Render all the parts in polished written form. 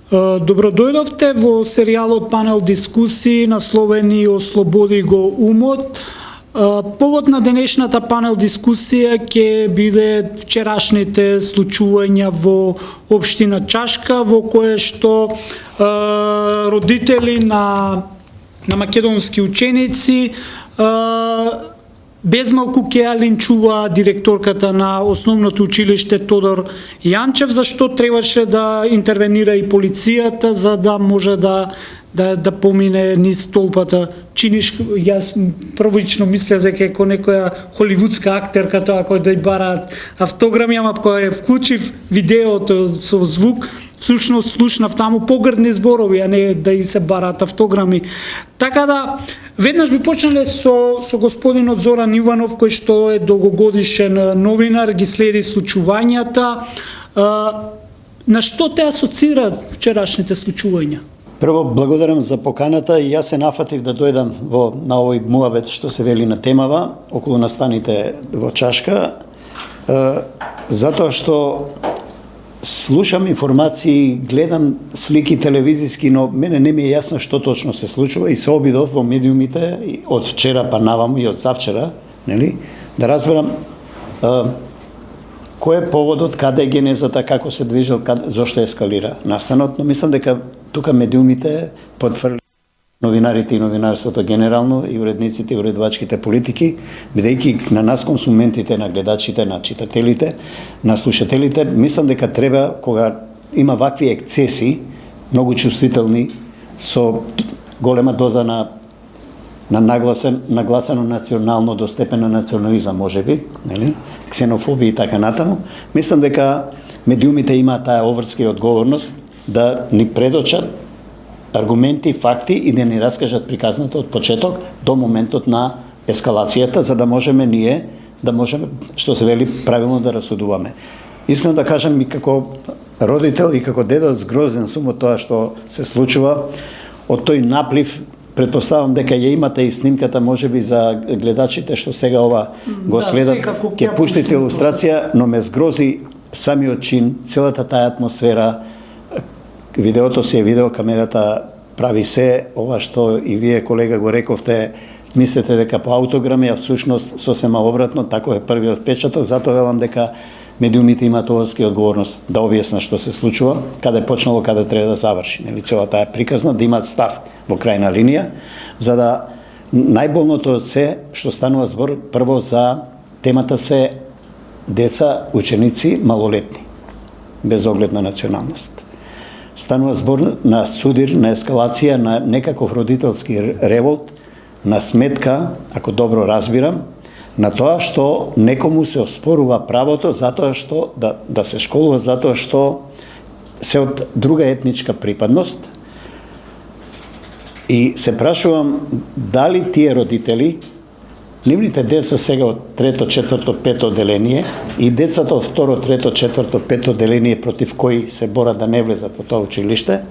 Добро дојдовте во серијалот Панел дискусии насловени Ослободи го умот. Повод на денешната панел дискусија ќе биде вчерашните случувања во општина Чашка, во кое што родители на македонски ученици безмалку ќе ја линчува директорката на основното училиште Тодор Јанчев, зашто требаше да интервенира и полицијата за да може да помине низ толпата. Чиниш, јас првично мислев дека е некоја холивудска актерка тоа кој да ја бараат автограми, ама кој вклучив видеото со звук, всушност слушнав таму погрдни зборови, а не да и се бараат автограми. Така да, веднаш би почнале со господинот Зоран Иванов, кој што е долгогодишен новинар, ги следи случувањата. На што те асоцираат вчерашните случувања? Прво, благодарам за поканата и јас се нафатив да дојдам на овој муабет што се вели на темава околу настаните во Чашка, затоа што слушам информации, гледам слики телевизиски, но мене не ми е јасно што точно се случува и се обидов во медиумите од вчера па наваму и од завчера, нели, да разберам кој е поводот, каде е генезата, како се движел, зошто ескалира настанот, но мислам дека тука медиумите потврдили новинарите и новинарството генерално и уредниците и уредувачките политики, бидејќи на нас консументите, на гледачите, на читателите, на слушателите, мислам дека треба кога има вакви ексцеси, многу чувствителни, со голема доза на нагласено национално до степен на национализам, можеби, нели, ксенофобија и така натаму, мислам дека медиумите имаат таа обврска и одговорност да ни предочат аргументи, факти и да ни раскажат приказната од почеток до моментот на ескалацијата, за да можеме ние, што се вели, правилно да расудуваме. Искрено да кажам и како родител и како дедо згрозен сум од тоа што се случува, од тој наплив. Предпоставам дека ја имате и снимката, можеби за гледачите што сега ова го следат, ќе пуштите илустрација, но ме згрози самиот чин, целата таа атмосфера. Видеото си е видео, камерата прави се, ова што и вие, колега, го рековте, мислите дека по аутограми, а всушност сосема обратно, тако е првиот печаток, затоа велам дека медиумите имаат оврска и одговорност да објаснат што се случува, каде почнало, каде треба да заврши. Нели, целата таа приказна, да имаат став во крајна линија, за да најболното од се што станува збор прво за темата се деца, ученици, малолетни, без оглед на националност. Станува збор на судир, на ескалација, на некаков родителски револт, на сметка, ако добро разбирам, на тоа што некому се оспорува правото затоа што да се школува затоа што се од друга етничка припадност. И се прашувам дали тие родители, нивните деца сега од 3, 4, 5 одделение и децата од 2, 3, 4, 5 одделение против кои се борат да не влезат во тоа училиште,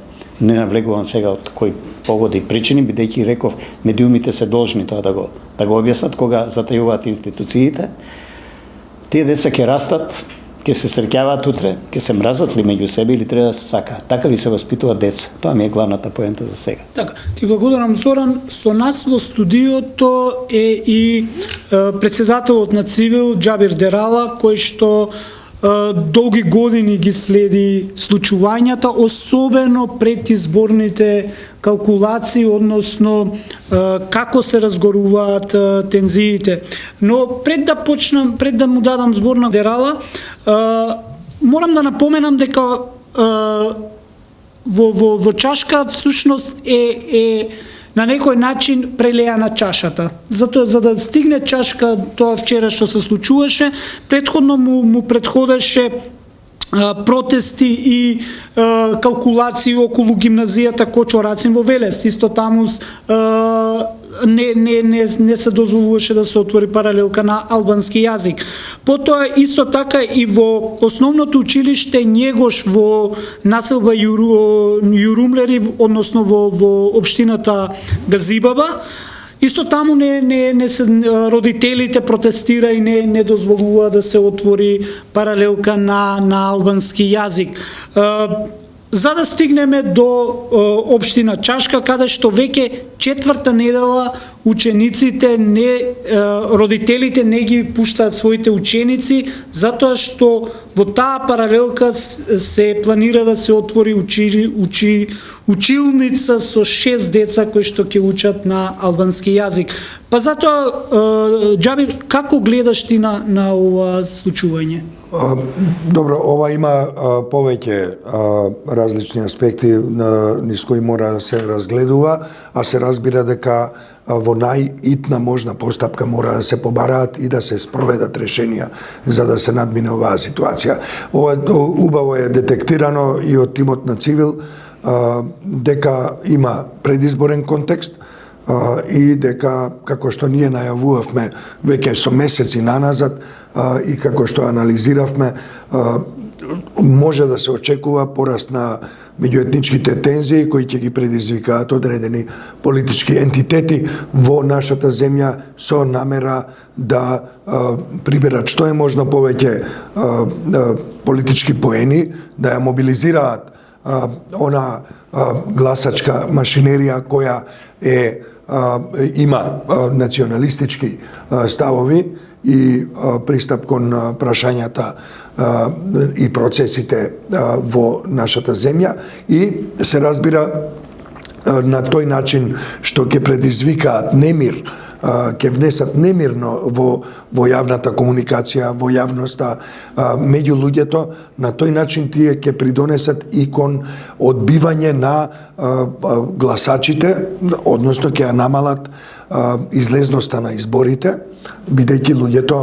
не навлегувам сега од кои поводи и причини, бидејќи реков медиумите се должни тоа да го објаснат кога затајуваат институциите. Тие деца ќе растат, ќе се среќаваат утре, ќе се мразат ли меѓу себе или треба да се сакаат. Така ли се воспитуваат деца? Тоа ми е главната поента за сега. Така, ти благодарам, Зоран. Со нас во студиото е и председателот на Цивил Џабир Дерала, кој што долги години ги следи случувањата, особено пред изборните калкулации, односно како се разгоруваат тензиите. Но пред да му дадам збор на Дерала, морам да напоменам дека во Чашка всушност е на некој начин прелеана чашата. Затоа, за да стигне Чашка тоа вчера што се случуваше, предходно му предходеше протести и калкулации околу гимназијата Кочо Рацин во Велес. Исто таму не се дозволуваше да се отвори паралелка на албански јазик. Потоа исто така и во основното училиште Njegош во населба Јурумлери, односно во општината Газибаба, исто таму не се родителите протестира и не дозволува да се отвори паралелка на албански јазик. за да стигнеме до општина Чашка, каде што веќе четврта недела учениците родителите не ги пуштаат своите ученици, затоа што во таа паралелка се планира да се отвори училница со 6 деца кои што ќе учат на албански јазик. Па затоа, Џабир, како гледаш ти на ова случување? Добро, ова има повеќе различни аспекти низ кои мора да се разгледува, а се разбира дека во најитна можна постапка мора да се побараат и да се спроведат решенија за да се надмине оваа ситуација. Ова убаво е детектирано и од тимот на Цивил дека има предизборен контекст и дека, како што ние најавувавме веќе со месеци наназад и како што анализиравме, може да се очекува пораст на меѓуетничките тензии кои ќе ги предизвикаат одредени политички ентитети во нашата земја со намера да приберат што е можно повеќе политички поени, да ја мобилизираат она гласачка машинерија која има националистички ставови и пристап кон прашањата и процесите во нашата земја и се разбира на тој начин што ќе предизвикаат немир, ќе внесат немирно во јавната комуникација, во јавноста, меѓу луѓето, на тој начин тие ќе придонесат и кон одбивање на гласачите, односно ќе ја намалат излезноста на изборите, бидејќи луѓето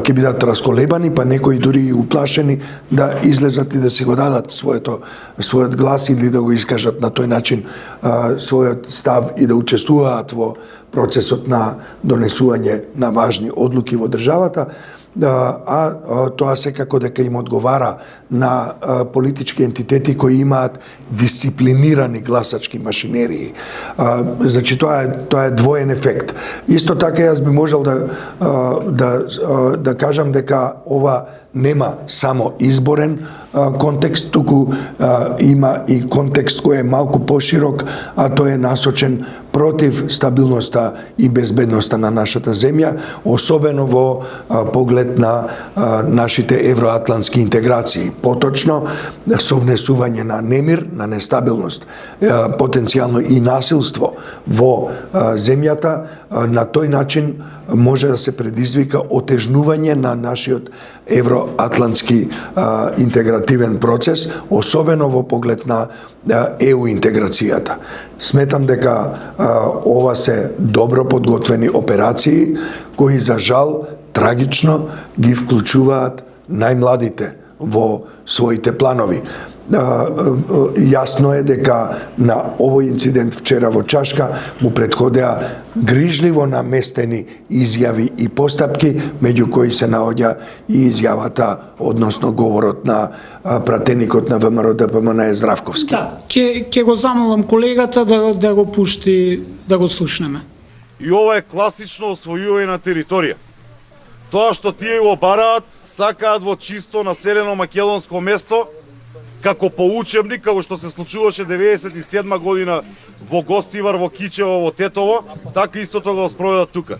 ќе бидат расколебани, па некои дури и уплашени да излезат и да си го дадат својот глас или да го искажат на тој начин својот став и да учествуваат во процесот на донесување на важни одлуки во државата, а тоа секако дека им одговара на политички ентитети кои имаат дисциплинирани гласачки машинерии. Значи тоа е двоен ефект. Исто така јас би можел да кажам дека ова нема само изборен контекст, туку има и контекст кој е малку поширок, а тој е насочен против стабилноста и безбедноста на нашата земја, особено во поглед на нашите евроатлантски интеграции. Поточно, со внесување на немир, на нестабилност, потенцијално и насилство во земјата, на тој начин може да се предизвика отежнување на нашиот евроатлантски интегративен процес, особено во поглед на ЕУ интеграцијата. Сметам дека ова се добро подготвени операции кои за жал трагично ги вклучуваат најмладите во своите планови. Јасно е дека на овој инцидент вчера во Чашка му претходеа грижливо наместени изјави и постапки, меѓу кои се наоѓа и изјавата, односно говорот на пратеникот на ВМРО-ДПМН Здравковски. Да, ќе го замолам колегата да го пушти, да го слушнеме. И ова е класично освојување на територија. Тоа што тие го бараат, сакаат во чисто населено македонско место, како по учебник, како што се случуваше 97 година во Гостивар, во Кичево, во Тетово, така истото го спроведат тука.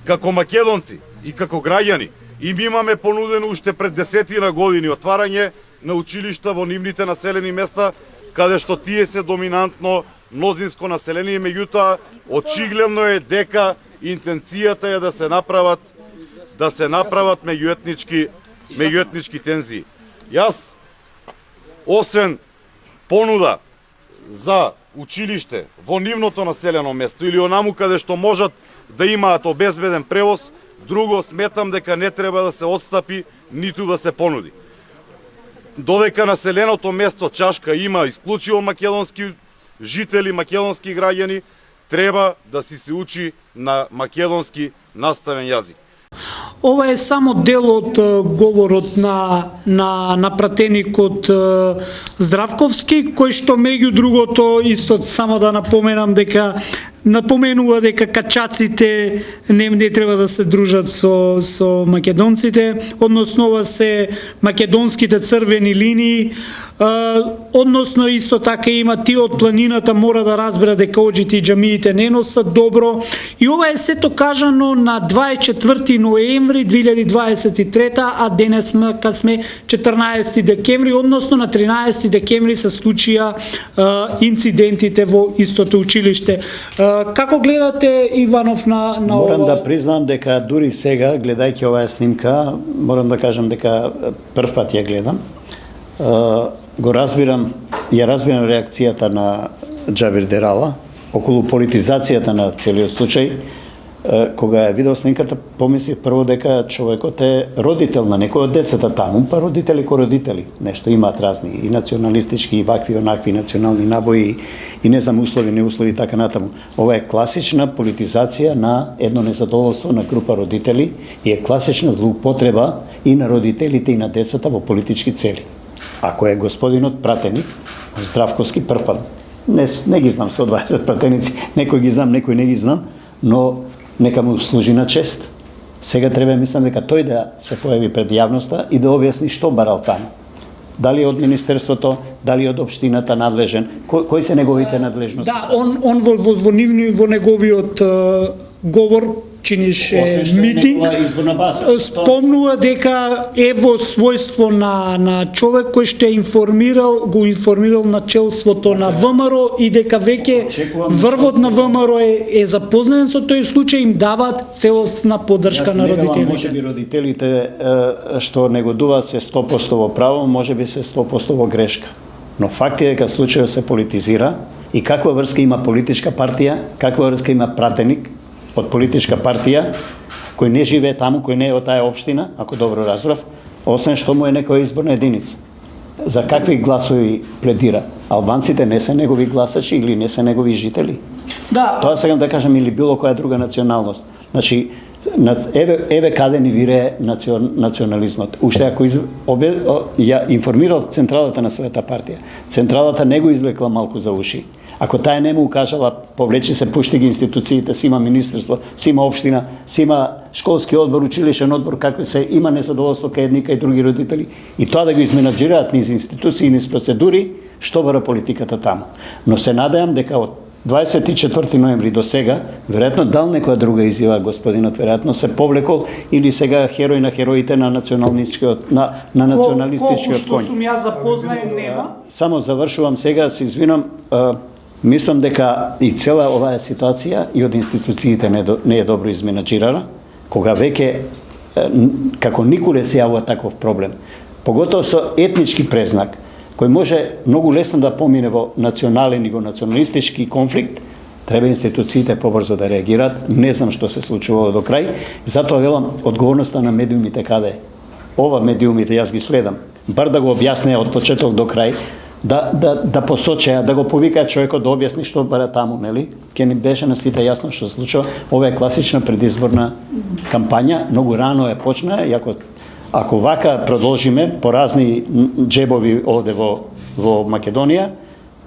Како македонци и како граѓани, им имаме понудено уште пред 10 години отварање на училишта во нивните населени места, каде што тие се доминантно мнозинско население, меѓутоа очигледно е дека интенцијата е да се направат меѓуетнички тензии. Јас, освен понуда за училиште во нивното населено место или онаму каде што можат да имаат обезбеден превоз, друго сметам дека не треба да се отстапи ниту да се понуди. Додека населеното место Чашка има исклучиво македонски жители, македонски граѓани, треба да си се учи на македонски наставен јазик. Ова е само дел од говорот на пратеникот Здравковски, кој што меѓу другото, исто само да напоменува дека качаците не треба да се дружат со македонците, односно ова се македонските црвени линии, односно исто така има тие од планината мора да разбера дека оџите и џамиите не носат добро. И ова е сето кажано на 24 ноември 2023, а денес сме 14 декември, односно на 13 декември се случија инцидентите во истото училиште. Како гледате, Иванов, на Морам ова? да признам дека дури сега, гледајќи оваа снимка, морам да кажам дека прв пат ја гледам. Ја разбирам реакцијата на Џабир Дерала околу политизацијата на целиот случај. Кога ја видов снимката, помислив прво дека човекот е родител на некој од децата таму, па родители ко родители. Нешто имаат разни и националистички, и вакви, онакви национални набои, и не знам услови, неуслови, така натаму. Ова е класична политизација на едно незадоволство на група родители и е класична злоупотреба и на родителите и на децата во политички цели. Ако е господинот пратеник, Здравковски, прв пат, не ги знам 120 пратеници, некој ги знам, некој не ги знам, но нека му служи на чест. Сега треба, мислам дека тој да се појави пред јавноста и да објасни што барал таму. Дали од Министерството, дали од Општината надлежен, кои се неговите надлежности? Да, он во неговиот говор чинише митинг, спомнува дека е во својство на човек кој што го информирал начелството на ВМРО и дека веќе врвот на ВМРО е запознат со тој случај, им даваат целосна поддршка на родителите. Може би родителите што негодуваат се 100% во право, може би се 100% во грешка. Но факт е дека случајот се политизира и каква врска има политичка партија, каква врска има пратеник од политичка партија, кој не живее таму, кој не е од таа општина, ако добро разбрав, освен што му е некоја изборна единица. За какви гласови пледира? Албанците не се негови гласачи или не се негови жители? Да. Тоа сакам да кажам, или било која друга националност. Значи, еве каде ни вирее национализмот. Уште ако ја информирал централата на својата партија, централата не го извлекла малку за уши. Ако таа не му укажала, повлечи се, пушти ги институциите, си има министерство, си има општина, си има школски одбор, училишен одбор, какви се, има незадоволство кај едни кај други родители, и тоа да го изменаџираат низ институции, низ процедури, што бара политиката таму. Но се надеам дека од 24 ноември до сега, веројатно дал некоја друга изјава господинот, веројатно се повлекол или сега херој на хероите на националистичкиот Колку што конј. сум ја запознаен нема. Само завршувам сега, се извинам, мислам дека и цела оваа ситуација и од институциите не е добро изменаџирана, кога веќе како николе се јавува таков проблем, поготово со етнички презнак, кој може многу лесно да помине во национален и во националистички конфликт, треба институциите побрзо да реагираат. Не знам што се случувало до крај, затоа велам одговорноста на медиумите каде е. Ова медиумите јас ги следам, бар да го објаснеа од почеток до крај, да посочеа, да го повикаат човекот да објасни што бара таму, нели? Ке ни беше на сите јасно што се случува. Ова е класична предизборна кампања, многу рано е почна, и ако вака продолжиме по разни џебови овде во Македонија,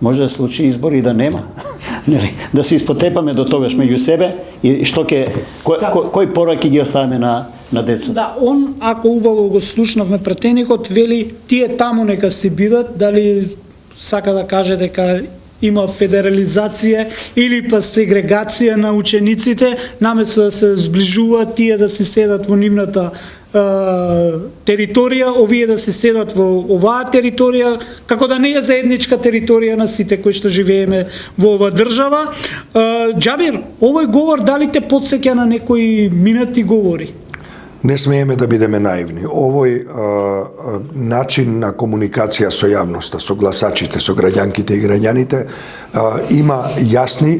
може да случи избори и да нема. Нели? Да се испотепаме до тогаш меѓу себе и што кој пораки ги оставаме на децата. Да, он, ако убаво го слушнавме пратеникот, вели тие таму нека си бидат, дали сака да каже дека има федерализација или па сегрегација на учениците, наместо да се зближуваат тие да се седат во нивната територија, овие да се седат во оваа територија, како да не е заедничка територија на сите кои што живееме во оваа држава. Џабир, овој говор дали те потсеќа на некои минати говори? Не смееме да бидеме наивни. Овој начин на комуникација со јавноста, со гласачите, со граѓанките и граѓаните има јасни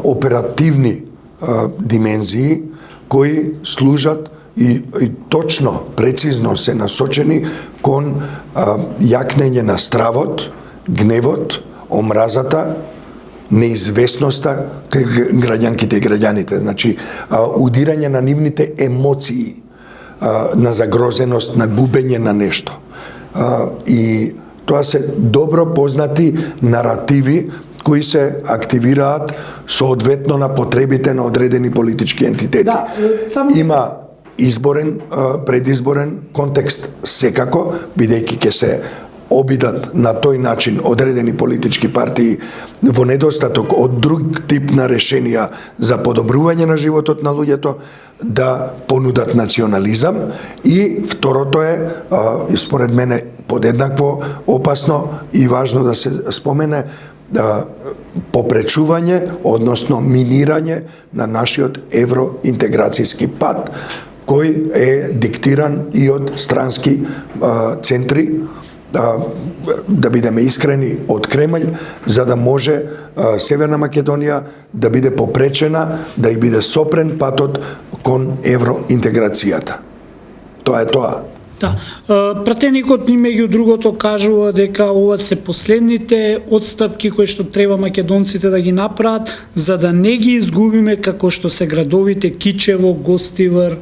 оперативни димензии кои служат и точно, прецизно се насочени кон јакнење на стравот, гневот, омразата, неизвестноста кај граѓанките и граѓаните. Значи, удирање на нивните емоции, на загрозеност, на губење на нешто. И тоа се добро познати наративи кои се активираат соодветно на потребите на одредени политички ентитети. Да, Има изборен, предизборен контекст секако, бидејќи ќе се обидат на тој начин одредени политички партии во недостаток од друг тип на решенија за подобрување на животот на луѓето, да понудат национализам. И второто е, според мене, подеднакво опасно и важно да се спомене, попречување, односно минирање на нашиот евроинтеграцијски пат, кој е диктиран и од странски центри, да бидеме искрени, од Кремљ, за да може Северна Македонија да биде попречена, да и биде сопрен патот кон евроинтеграцијата. Тоа е тоа. Да. Пратеникот ни меѓу другото кажува дека ова се последните отстапки кои што треба македонците да ги направат за да не ги изгубиме како што се градовите Кичево, Гостивар.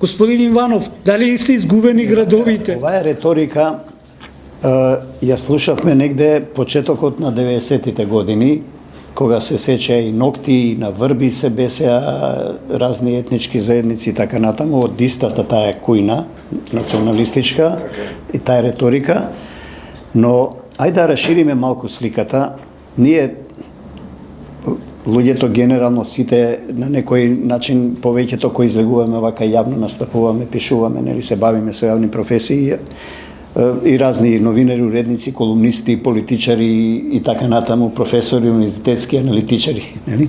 Господин Иванов, дали се изгубени градовите? Ова е реторика, ја слушавме негде почетокот на 90-тите години, кога се сеќа и Нокти, и на Врби се бесеа разни етнички заедници и така натаму, од истата таа кујна, националистичка, и таа реторика, но ајде да расшириме малку сликата. Ние, луѓето генерално сите на некој начин, повеќето кои излегуваме вака јавно настапуваме, пишуваме, нели се бавиме со јавни професии, и разни новинари, уредници, колумнисти, политичари и така натаму, професори, универзитетски аналитичари, нели?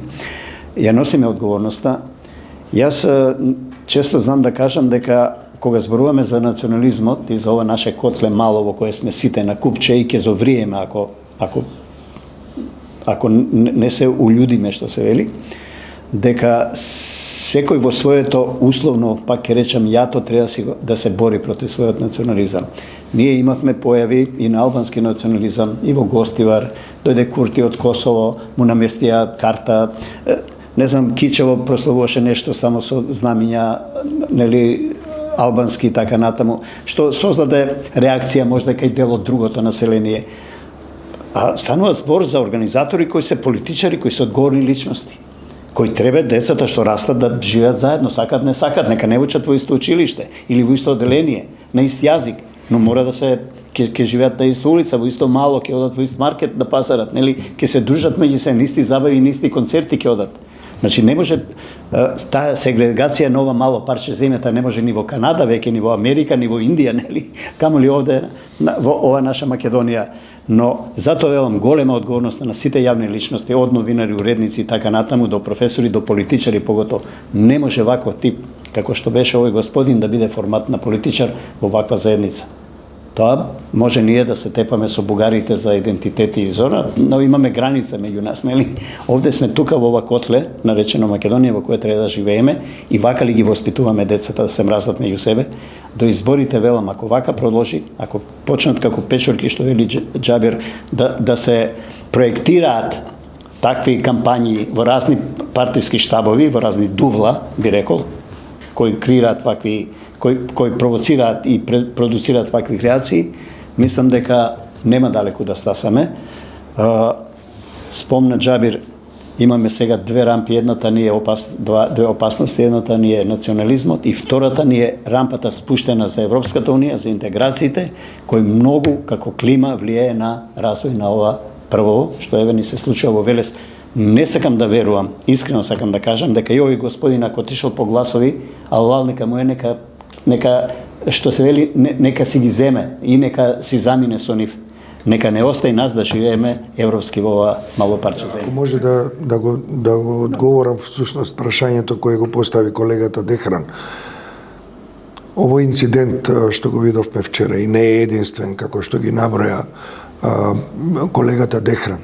Ја носиме одговорноста. Јас често знам да кажам дека кога зборуваме за национализмот и за ова наше котле мало во кое сме сите на купче и ќе зовриеме ако не се уљудиме, што се вели, дека секој во своето условно, пак ќе речам, јато треба да се бори против својот национализам. Ние имавме појави и на албански национализам и во Гостивар, дојде Курти од Косово, му наместија карта, не знам, Кичево прославуваше нешто само со знамиња, нели, албански и така натаму, што создаде реакција можда кај дел од другото население. А станува збор за организатори кои се политичари, кои се одговорни личности, кои треба децата што растат да живеат заедно, сакат не сакат, нека не учат во исто училиште или во исто оделение, на ист јазик, но мора да се ќе живеат на иста улица, во исто мало, ќе одат во ист маркет да пазарат, нели, ќе се дружат меѓу се, нисти забави, нисти концерти ќе одат. Значи не може таа сегрегација на ова мало парче земјата не може ни во Канада, веќе ни во Америка, ни во Индија, нели? Камоли овде во ова наша Македонија. Но затоа велам голема одговорност на сите јавни личности, од новинари, уредници и така натаму до професори, до политичари поготово. Не може ваков тип како што беше овој господин да биде формат на политичар во ваква заедница. Тоа може ние да се тепаме со бугарите за идентитет и зона, но имаме граница меѓу нас, нели? Овде сме тука во ова котле, наречено Македонија, во која треба да живееме и вака ли ги воспитуваме децата да се мразат меѓу себе. До изборите велам, ако вака продолжи, ако почнат како печорки, што вели Џабир, да се проектираат такви кампањи во разни партиски штабови, во разни дувла, би рекол, кои креираат вакви, кои провоцираат и продуцираат вакви креации, мислам дека нема далеку да стасаме. Спомна Џабир, имаме сега две рампи, едната ни е две опасности, едната ни е национализмот и втората ни е рампата спуштена за Европската унија, за интеграциите, кој многу како клима влијае на развој на ова прво, што еве ни се случува во Велес. Не сакам да верувам, искрено сакам да кажам, дека и овој господин ако отишол по гласови, алал нека му е нека што се вели, нека си ги земе и нека си замине со нив. Нека не остаи нас да живееме европски во ова мало парче земја. Ако може да го одговорам всушност прашањето кое го постави колегата Дехран. Овој инцидент што го видовме вчера и не е единствен како што ги наброја колегата Дехран.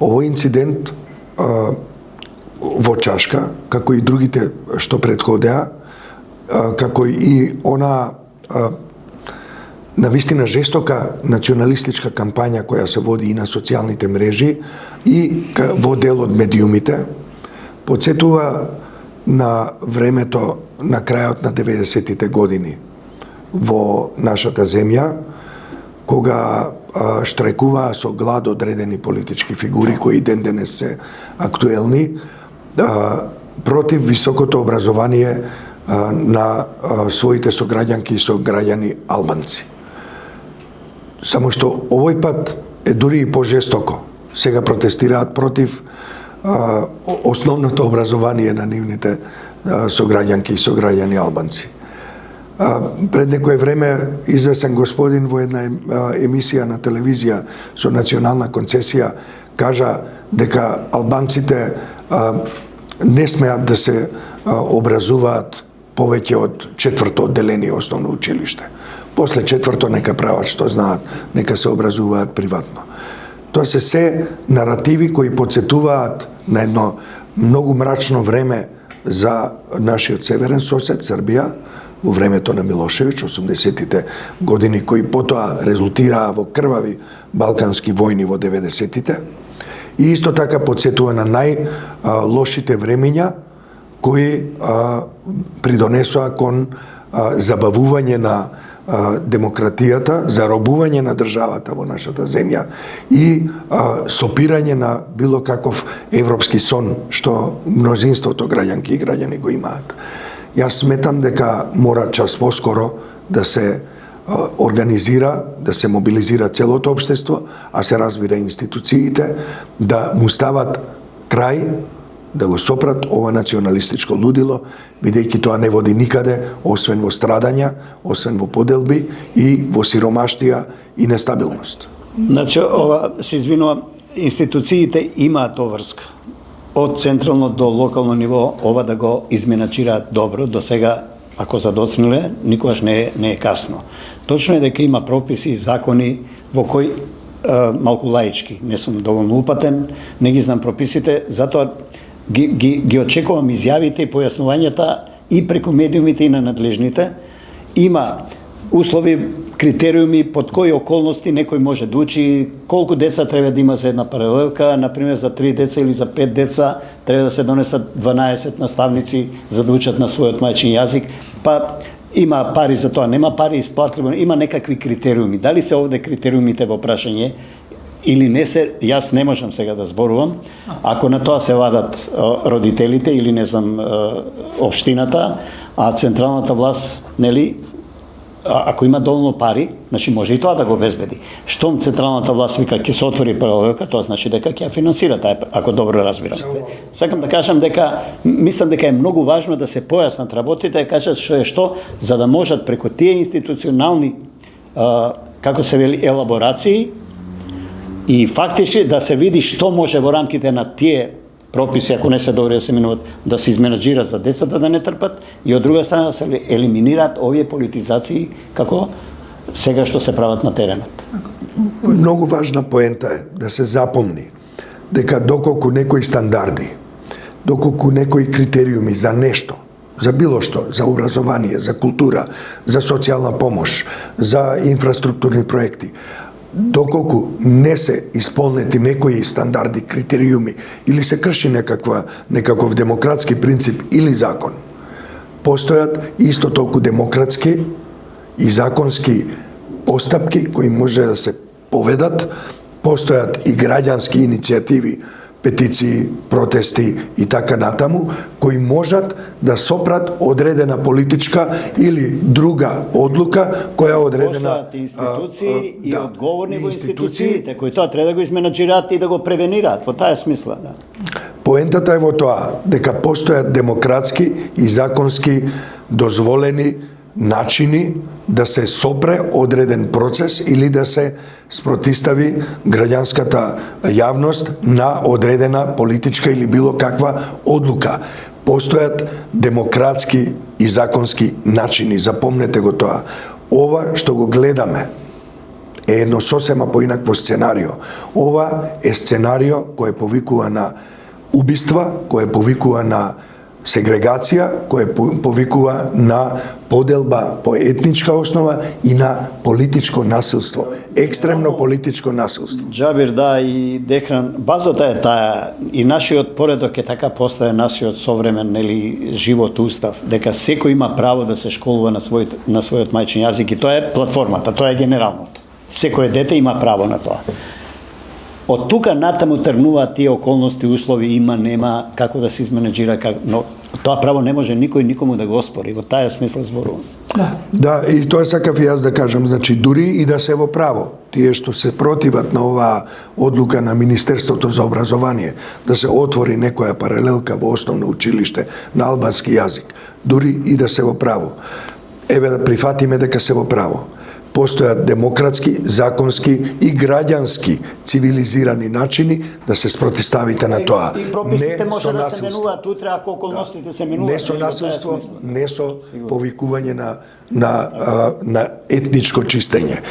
Овој инцидент во Чашка, како и другите што претходеа, како и она навистина жестока националистичка кампања која се води и на социјалните мрежи и во дел од медиумите, потсетува на времето на крајот на 90-тите години во нашата земја, кога штрајкуваа со глад одредени политички фигури кои ден денес се актуелни против високото образование на своите сограѓанки и сограѓани албанци. Само што овој пат е дури и пожестоко. Сега протестираат против основното образование на нивните сограѓанки и сограѓани албанци. Пред некое време извесен господин во една емисија на телевизија со национална концесија кажа дека албанците не смеат да се образуваат повеќе од 4-то одделение основно училиште. После 4-то нека прават што знаат, нека се образуваат приватно. Тоа се наративи кои подсетуваат на едно многу мрачно време за нашиот северен сосед Србија во времето на Милошевиќ, 80-тите години, кои потоа резултираа во крвави балкански војни во 90-тите. И исто така подсетува на најлошите времења кои придонесоа кон забавување на демократијата, заробување на државата во нашата земја и сопирање на било каков европски сон што мнозинството граѓанки и граѓани го имаат. Јас сметам дека мора час поскоро да се организира, да се мобилизира целото општество, а се разбира институциите, да му стават крај, да го сопрат ова националистичко лудило, бидејќи тоа не води никаде, освен во страдања, освен во поделби и во сиромаштија и нестабилност. Значи, ова, се извинувам, институциите имаат врска. Од централно до локално ниво, ова да го изменачираат добро, до сега, ако задоцниле, никогаш не е касно. Точно е дека има прописи, закони, во кои малку лаички, не сум доволно упатен, не ги знам прописите, затоа ги очекувам изјавите и појаснувањата и преку медиумите и на надлежните. Има услови, критериуми под кои околности некој може да учи, колку деца треба да има за една паралелка, например за 3 деца или за 5 деца треба да се донесат 12 наставници за да учат на својот мајчин јазик, па има пари за тоа, нема пари исплатливо, има некакви критериуми. Дали се овде критериумите во прашање или не се, јас не можам сега да зборувам. Ако на тоа се вадат родителите или не знам општината, а централната власт, нели, ако има доволно пари, значи може и тоа да го обезбеди. Штом централната власт вика ќе се отвори паралелка, тоа значи дека ќе ја финансира таа, ако добро разбирам. Сакам да кажам дека мислам дека е многу важно да се појаснат работите, да кажат што е што, за да можат преку тие институционални како се вели елаборации и фактички да се види што може во рамките на тие прописи, ако не се добри да се минуват, да се изменаџираат за децата да не трпат и од друга страна да се елиминираат овие политизации како сега што се прават на теренот. Многу важна поента е да се запомни дека доколку некои стандарди, доколку некои критериуми за нешто, за било што, за образование, за култура, за социјална помош, за инфраструктурни проекти, доколку не се исполнети некои стандарди, критериуми или се крши некаков демократски принцип или закон, постојат исто толку демократски и законски постапки кои може да се поведат, постојат и граѓански иницијативи, петиции, протести и така натаму, кои можат да сопрат одредена политичка или друга одлука која одредена... Постојат институции и одговорни во институциите, кои тоа треба да го изменаџираат и да го превенираат, во таа смисла. Да. Поентата е во тоа, дека постојат демократски и законски дозволени начини да се сопре одреден процес или да се спротистави граѓанската јавност на одредена политичка или било каква одлука. Постојат демократски и законски начини, запомнете го тоа. Ова што го гледаме е едно сосема поинакво сценарио. Ова е сценарио кое повикува на убиства, кое повикува на сегрегација, која повикува на поделба по етничка основа и на политичко насилство, екстремно политичко насилство. Џабир, да, и Дехран, базата е таа, и нашиот поредок е така постае нашиот современ, нели, живот устав, дека секој има право да се школува на својот мајчин јазик и тоа е платформата, тоа е генералното. Секој дете има право на тоа. Од тука натаму тргнуваат тие околности, услови, има, нема, како да се изменеджира, но тоа право не може никој никому да го оспори, во таа смисла зборувам. Да, и тоа сакав и јас да кажам, значи дури и да се во право, тие што се противат на оваа одлука на Министерството за образование, да се отвори некоја паралелка во основно училиште на албански јазик, дури и да се во право, еве да прифатиме дека се во право. Постојат демократски, законски и граѓански цивилизирани начини да се спротиставите на тоа. И прописите Не може со да се насилство. менуваат утре ако околностите се менуваат. Не со насилство, не со повикување на етничко чистење.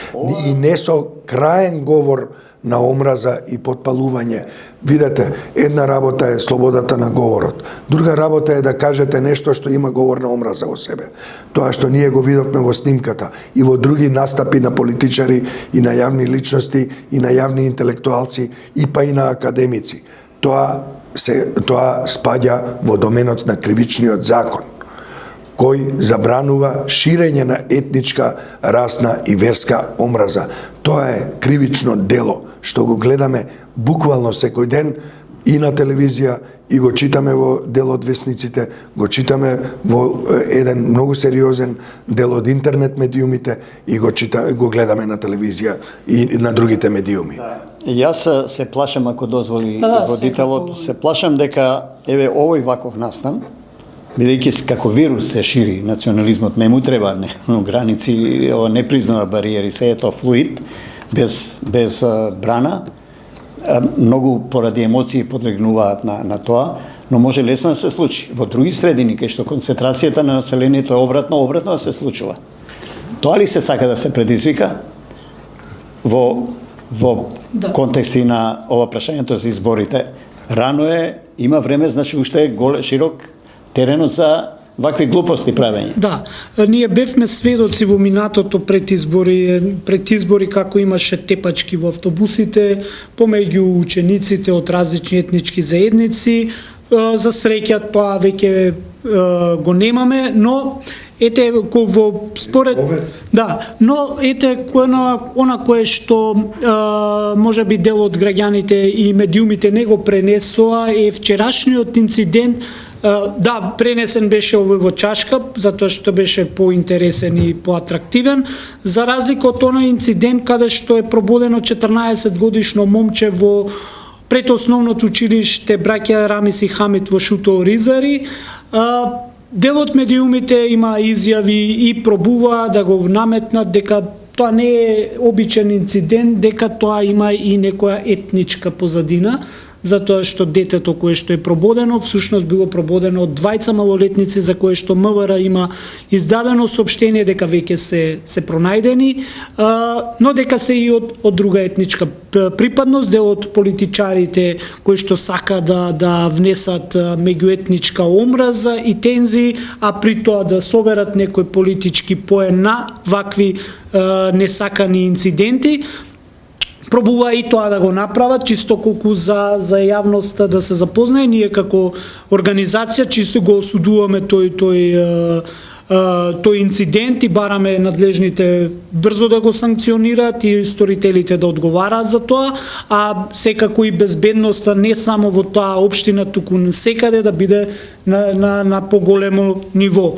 И не со краен говор на омраза и подпалување. Видете, една работа е слободата на говорот. Друга работа е да кажете нешто што има говор на омраза во себе. Тоа што ние го видовме во снимката и во други настапи на политичари и на јавни личности и на јавни интелектуалци и па и на академици. Тоа спаѓа во доменот на кривичниот закон, кој забранува ширење на етничка, расна и верска омраза. Тоа е кривично дело, што го гледаме буквално секој ден и на телевизија, и го читаме во дел од весниците, го читаме во еден многу сериозен дел од интернет медиумите и го гледаме на телевизија и на другите медиуми. Јас се плашам, ако дозволи водителот, се плашам дека еве овој ваков настан, бидејќи како вирус се шири национализмот, не му треба граници, не признава бариери, се е тоа флуид, без брана, многу поради емоции подрегнуваат на тоа, но може лесно да се случи. Во други средини, кај што концентрацијата на населението е обратно да се случува. Тоа ли се сака да се предизвика во контексти на ова прашањето за изборите? Рано е, има време, значи уште е широк теренот за вакви глупости правење. Да, ние бевме сведоци во минатото пред избори како имаше тепачки во автобусите, помеѓу учениците од различни етнички заедници. За среќа тоа веќе го немаме, но ете во според но ете она кое што може би дел од граѓаните и медиумите не го пренесоа е вчерашниот инцидент. Да, пренесен беше овој во чашка, затоа што беше поинтересен и поатрактивен, за разлика од оној инцидент каде што е пробудено 14 годишно момче во пред основното училиште браќа Рамис и Хамид во Шуто Ризари. Дел од медиумите има изјави и пробува да го наметнат дека тоа не е обичен инцидент, дека тоа има и некоја етничка позадина, затоа што детето кое што е прободено, всушност било прободено од двајца малолетници за кое што МВР има издадено соопштение дека веќе се пронајдени, но дека се и од друга етничка припадност, дел од политичарите кои што сака да внесат меѓуетничка омраза и тензии, а при тоа да соберат некој политички поен на вакви несакани инциденти. Пробува и тоа да го направат, чисто колку за јавноста да се запознае. Ние како организација чисто го осудуваме тој инцидент и бараме надлежните брзо да го санкционираат и сторителите да одговараат за тоа, а секако и безбедноста не само во таа општина, туку секаде да биде на поголемо ниво.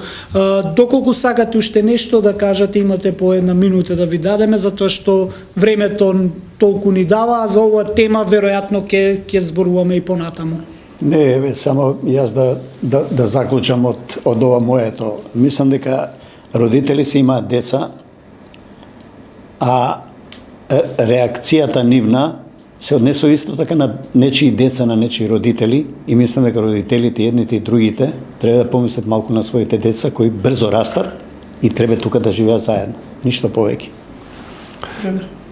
Доколку сакате уште нешто да кажете, имате по една минута да ви дадеме, затоа што времето толку ни дава, а за оваа тема веројатно ќе зборуваме и понатаму. Не, само јас да заклучам од ова моето. Мислам дека родители си имаат деца, а реакцијата нивна се однесува исто така на нечии деца, на нечии родители, и мислам дека родителите, едните и другите, треба да помислат малку на своите деца кои брзо растат и треба тука да живеат заедно. Ништо повеќе.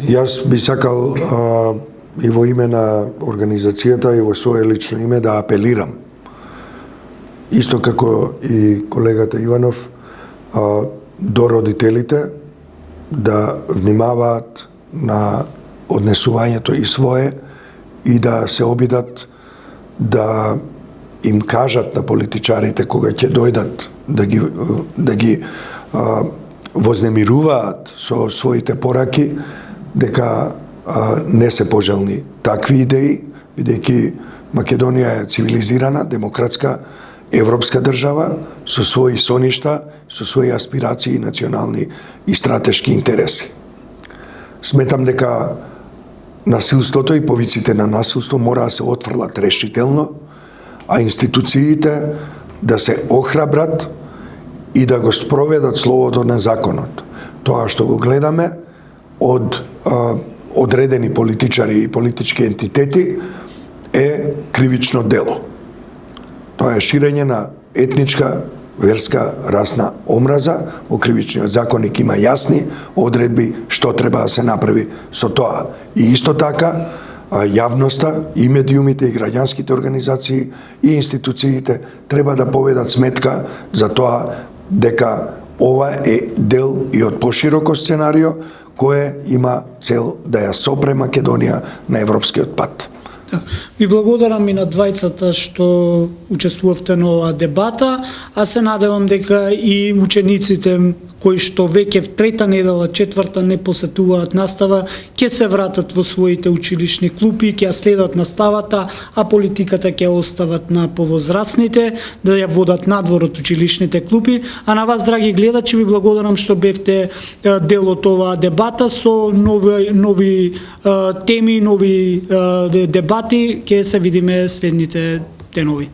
Јас би сакал и во име на организацијата и во свое лично име да апелирам, исто како и колегата Иванов, до родителите да внимаваат на однесувањето и свое и да се обидат да им кажат на политичарите кога ќе дојдат да ги вознемируваат со своите пораки, дека не се пожелни такви идеи, бидејќи Македонија е цивилизирана, демократска, европска држава со своји соништа, со своји аспирации, национални и стратешки интереси. Сметам дека насилството и повиците на насилство мора да се отфрлат решително, а институциите да се охрабрат и да го спроведат словото на законот. Тоа што го гледаме од одредени политичари и политички ентитети е кривично дело. Тоа е ширење на етничка, верска, расна омраза. Во кривичниот законник има јасни одредби што треба да се направи со тоа. И исто така, јавноста, и медиумите, и граѓанските организации, и институциите треба да поведат сметка за тоа дека ова е дел и од пошироко сценарио кое има цел да ја сопре Македонија на европскиот пат. Ви благодарам и на двајцата што учествувавте на оваа дебата, а се надевам дека и учениците кои што веќе трета недела, четврта не посетуваат настава, ќе се вратат во своите училишни клупи, ќе ја следат наставата, а политиката ќе остават на повозрасните, да ја водат надвор од училишните клупи. А на вас, драги гледачи, ви благодарам што бевте дел од оваа дебата со нови теми, нови дебати. Ќе се видиме следните денови.